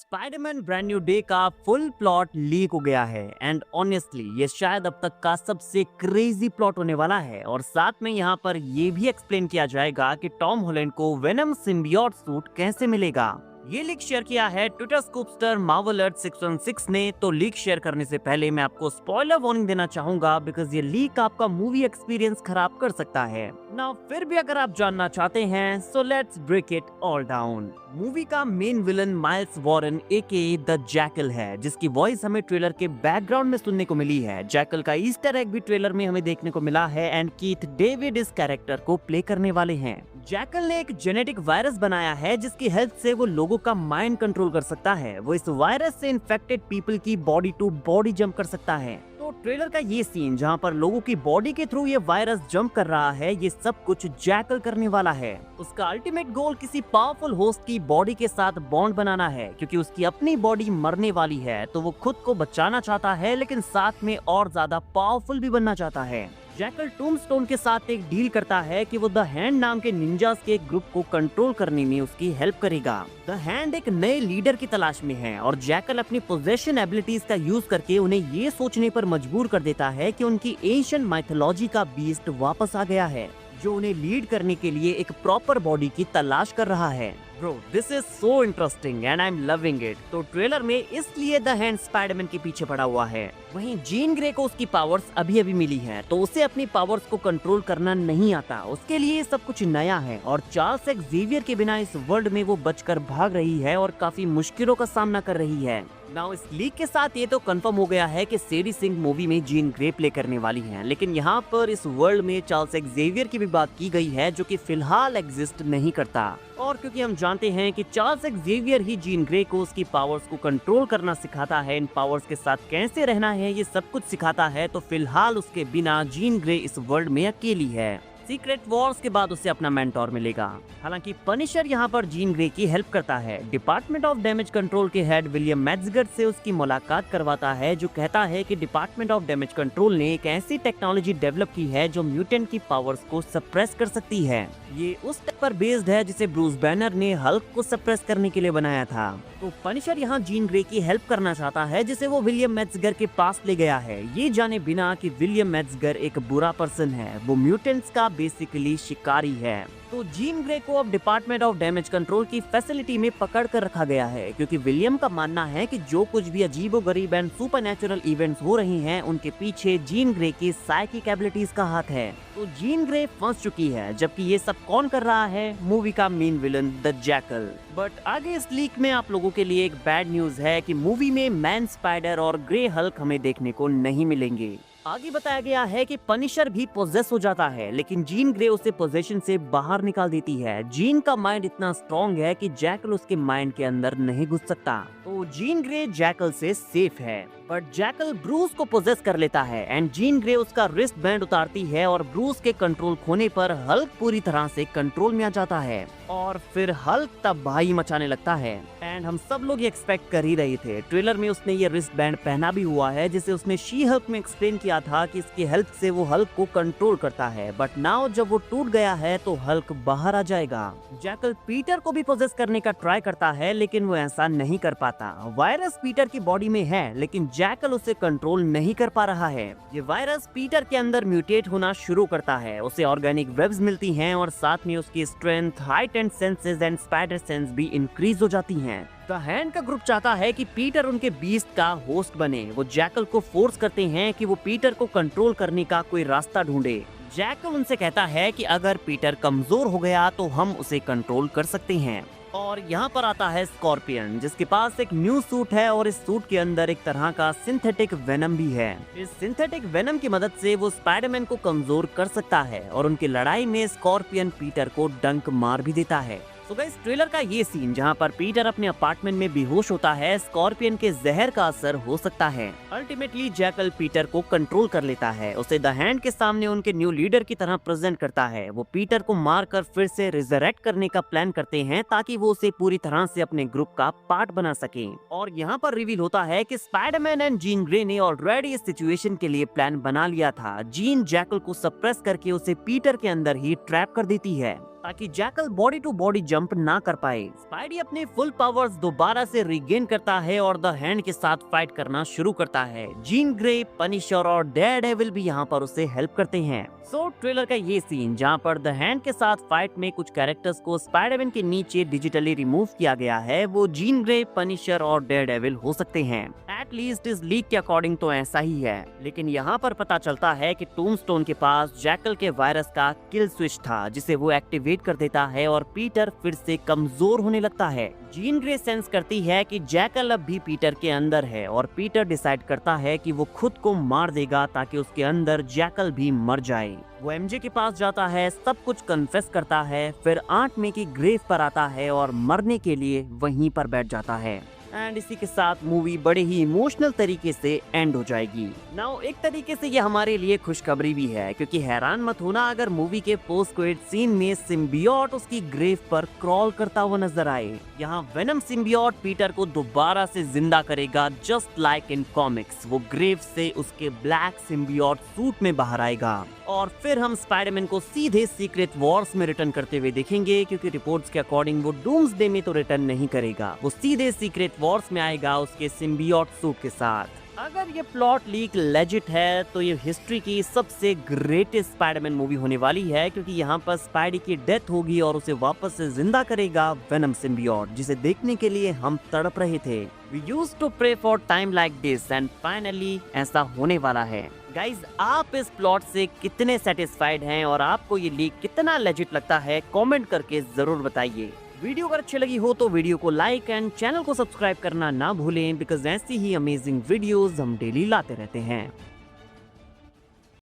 Spiderman brand new day का full plot leak हो गया है एंड ऑनेस्टली ये शायद अब तक का सबसे क्रेजी प्लॉट होने वाला है। और साथ में यहाँ पर ये भी एक्सप्लेन किया जाएगा कि टॉम हॉलैंड को वेनम सिम्बियोट सूट कैसे मिलेगा। ये लीक शेयर किया है ट्विटर स्कूपस्टर मार्वल अलर्ट 616 ने। तो लीक शेयर करने से पहले मैं आपको स्पॉइलर वार्निंग देना चाहूंगा बिकॉज ये लीक आपका मूवी एक्सपीरियंस खराब कर सकता है ना। फिर भी अगर आप जानना चाहते हैं so let's break it all down. Movie का main villain Miles Warren aka the Jackal है, जिसकी वॉइस हमें ट्रेलर के बैकग्राउंड में सुनने को मिली है। जैकल का ईस्टर एग भी ट्रेलर में हमें देखने को मिला है एंड कीथ डेविड इस कैरेक्टर को प्ले करने वाले हैं। जैकल ने एक जेनेटिक वायरस बनाया है जिसकी हेल्प से वो लोगों का माइंड कंट्रोल कर सकता है। वो इस वायरस से इन्फेक्टेड पीपल की बॉडी टू बॉडी जंप कर सकता है। तो ट्रेलर का ये सीन जहाँ पर लोगों की बॉडी के थ्रू ये वायरस जंप कर रहा है, ये सब कुछ जैकल करने वाला है। उसका अल्टीमेट गोल किसी पावरफुल होस्ट की बॉडी के साथ बॉन्ड बनाना है, क्योंकि उसकी अपनी बॉडी मरने वाली है। तो वो खुद को बचाना चाहता है लेकिन साथ में और ज्यादा पावरफुल भी बनना चाहता है। जैकल टूम्बस्टोन के साथ एक डील करता है कि वो द हैंड नाम के निंजास के एक ग्रुप को कंट्रोल करने में उसकी हेल्प करेगा। द हैंड एक नए लीडर की तलाश में है और जैकल अपनी पोजेशन एबिलिटीज का यूज करके उन्हें ये सोचने पर मजबूर कर देता है कि उनकी एशियन माइथोलॉजी का बीस्ट वापस आ गया है, जो उन्हें लीड करने के लिए एक प्रॉपर बॉडी की तलाश कर रहा है। Bro this is so interesting and I am loving it. तो ट्रेलर में इसलिए द हैंड स्पाइडरमैन के पीछे पड़ा हुआ है। वहीं जीन ग्रे को उसकी पावर्स अभी मिली है, तो उसे अपनी पावर्स को कंट्रोल करना नहीं आता। उसके लिए सब कुछ नया है और चार्ल्स एक्जेवियर के बिना इस वर्ल्ड में वो बचकर भाग रही है और काफी मुश्किलों का सामना कर रही है। नाउ इस लीक के साथ ये तो कंफर्म हो गया है कि सेडी सिंह मूवी में जीन ग्रे प्ले करने वाली हैं, लेकिन यहाँ पर इस वर्ल्ड में चार्ल्स एक्जेवियर की भी बात की गई है जो कि फिलहाल एग्जिस्ट नहीं करता। और क्योंकि हम जानते हैं कि चार्ल्स एक्जेवियर ही जीन ग्रे को उसकी पावर्स को कंट्रोल करना सिखाता है, इन पावर्स के साथ कैसे रहना है ये सब कुछ सिखाता है, तो फिलहाल उसके बिना जीन ग्रे इस वर्ल्ड में अकेली है। सीक्रेट वॉर्स के बाद उसे अपना मेंटोर मिलेगा। हालांकि पनिशर यहाँ पर जीन ग्रे की हेल्प करता है। डिपार्टमेंट ऑफ डैमेज कंट्रोल के हेड विलियम मैट्सगर्ड से उसकी मुलाकात करवाता है, जो कहता है कि डिपार्टमेंट ऑफ डैमेज कंट्रोल ने एक ऐसी टेक्नोलॉजी डेवलप की है जो म्यूटेंट की पावर्स को सप्रेस कर सकती है। ये उस टेक पर बेस्ड है जिसे ब्रूस बैनर ने हल्क को सप्रेस करने के लिए बनाया था। तो पनिशर यहाँ जीन ग्रे की हेल्प करना चाहता है, जिसे वो विलियम मैट्सगर के पास ले गया है, ये जाने बिना कि विलियम मैट्सगर एक बुरा पर्सन है। वो म्यूटेंट्स का बेसिकली शिकारी है। तो जीन ग्रे को अब डिपार्टमेंट ऑफ डैमेज कंट्रोल की फैसिलिटी में पकड़ कर रखा गया है, क्योंकि विलियम का मानना है कि जो कुछ भी अजीबोगरीब एंड सुपरनैचुरल इवेंट्स हो रही हैं, उनके पीछे जीन ग्रे की साइकिक एबिलिटीज का हाथ है। तो जीन ग्रे फंस चुकी है, जबकि ये सब कौन कर रहा है? मूवी का main villain the jackal. But आगे इस लीक में आप लोगों के लिए एक बैड न्यूज है कि मूवी में मैन स्पाइडर और ग्रे हल्क हमें देखने को नहीं मिलेंगे। आगे बताया गया है कि पनिशर भी पोजेस हो जाता है, लेकिन जीन ग्रे उसे पोजेशन से बाहर निकाल देती है। जीन का माइंड इतना स्ट्रॉन्ग है कि जैकल उसके माइंड के अंदर नहीं घुस सकता। तो जीन ग्रे जैकल से सेफ है, बट जैकल ब्रूस को पोजेस कर लेता है एंड जीन ग्रे उसका रिस्ट बैंड उतारती है और ब्रूस के कंट्रोल खोने पर हल्क पूरी तरह से कंट्रोल में आ जाता है और फिर हल्क तबाही मचाने लगता है। एंड हम सब लोग ये एक्सपेक्ट कर ही रहे थे। ट्रेलर में उसने ये रिस्ट बैंड पहना भी हुआ है, जिसे उसने शी हल्क में एक्सप्लेन किया था कि इसकी हेल्प से वो हल्क को कंट्रोल करता है। बट नाउ जब वो टूट गया है तो हल्क बाहर आ जाएगा। जैकल पीटर को भी पोजेस करने का ट्राई करता है, लेकिन वो ऐसा नहीं कर पाता। वायरस पीटर की बॉडी में है, लेकिन जैकल उसे कंट्रोल नहीं कर पा रहा है। ये वायरस पीटर के अंदर म्यूटेट होना शुरू करता है, उसे ऑर्गेनिक वेब्स मिलती हैं और साथ में उसकी strength, height and senses and spider sense भी इंक्रीज हो जाती हैं। द हैंड का ग्रुप चाहता है कि पीटर उनके बीस्ट का होस्ट बने। वो जैकल को फोर्स करते हैं कि वो पीटर को कंट्रोल करने का कोई रास्ता ढूंढे। जैकल उनसे कहता है कि अगर पीटर कमजोर हो गया तो हम उसे कंट्रोल कर सकते हैं। और यहाँ पर आता है स्कॉर्पियन, जिसके पास एक न्यू सूट है और इस सूट के अंदर एक तरह का सिंथेटिक वेनम भी है। इस सिंथेटिक वेनम की मदद से वो स्पाइडरमैन को कमजोर कर सकता है और उनकी लड़ाई में स्कॉर्पियन पीटर को डंक मार भी देता है। तो गाइस ट्रेलर का ये सीन जहाँ पर पीटर अपने अपार्टमेंट में बेहोश होता है, स्कॉर्पियन के जहर का असर हो सकता है। अल्टीमेटली जैकल पीटर को कंट्रोल कर लेता है, उसे द हैंड के सामने उनके न्यू लीडर की तरह प्रेजेंट करता है। वो पीटर को मारकर फिर से रिजरेक्ट करने का प्लान करते हैं ताकि वो उसे पूरी तरह से अपने ग्रुप का पार्ट बना सके। और यहाँ पर रिवील होता है कि स्पाइडरमैन एंड जीन ग्रे ने ऑलरेडी इस सिचुएशन के लिए प्लान बना लिया था। जीन जैकल को सप्रेस करके उसे पीटर के अंदर ही ट्रैप कर देती है। ताकि jackal body to body jump ना कर पाए। स्पाइडी अपने फुल पावर्स दोबारा से रिगेन करता है और द हैंड के साथ फाइट करना शुरू करता है। जीन ग्रे, पनिशर और डेयरडेविल भी यहाँ पर उसे हेल्प करते हैं। सो ट्रेलर का ये सीन जहाँ पर द हैंड के साथ फाइट में कुछ कैरेक्टर्स को स्पाइडरमैन के नीचे डिजिटली रिमूव किया गया है, वो जीन ग्रे, पनिशर और डेयरडेविल हो सकते हैं। एट लीस्ट इस लीक के अकॉर्डिंग तो ऐसा ही है, लेकिन यहाँ पर पता चलता है कि टूम्बस्टोन के पास जैकल के वायरस का किल स्विच था, जिसे वो एक्टिवेट कर देता है और पीटर फिर से कमजोर होने लगता है। जीन ग्रे सेंस करती है कि जैकल अब भी पीटर के अंदर है और पीटर डिसाइड करता है कि वो खुद को मार देगा ताकि उसके अंदर जैकल भी मर जाए। वो एमजे के पास जाता है, सब कुछ कन्फेस करता है, फिर आंट मे की ग्रेव पर आता है और मरने के लिए वहीं पर बैठ जाता है। एंड इसी के साथ मूवी बड़े ही इमोशनल तरीके से एंड हो जाएगी। नाउ एक तरीके से ये हमारे लिए खुशखबरी भी है, क्योंकि हैरान मत होना अगर मूवी के पोस्ट क्रेडिट सीन में सिम्बियोट उसकी ग्रेव पर क्रॉल करता हुआ नजर आए। यहाँ वेनम सिम्बियोट पीटर को दोबारा से जिंदा करेगा, जस्ट लाइक इन कॉमिक्स। वो ग्रेव से उसके ब्लैक सिम्बियोट सूट में बाहर आएगा और फिर हम स्पाइडरमैन को सीधे सीक्रेट वॉर्स में रिटर्न करते हुए देखेंगे, क्योंकि रिपोर्ट्स के अकॉर्डिंग वो डूम्सडे में तो रिटर्न नहीं करेगा, वो सीधे सीक्रेट वॉर्स में आएगा उसके सिम्बियोट सूट के साथ। अगर ये प्लॉट लीक लेजिट है तो ये हिस्ट्री की सबसे ग्रेटेस्ट स्पाइडरमैन मूवी होने वाली है, क्योंकि यहाँ पर स्पाइडी की डेथ होगी और उसे वापस से जिंदा करेगा वेनम सिम्बियोट, जिसे देखने के लिए हम तड़प रहे थे। We used to pray for time like this and finally ऐसा होने वाला है। गाइज, आप इस प्लॉट से कितने सेटिस्फाइड हैं और आपको ये लीक कितना लेजिट लगता है, कमेंट करके जरूर बताइए। वीडियो अगर अच्छी लगी हो तो वीडियो को लाइक एंड चैनल को सब्सक्राइब करना ना भूलें, बिकॉज ऐसी ही अमेजिंग वीडियोस हम डेली लाते रहते हैं।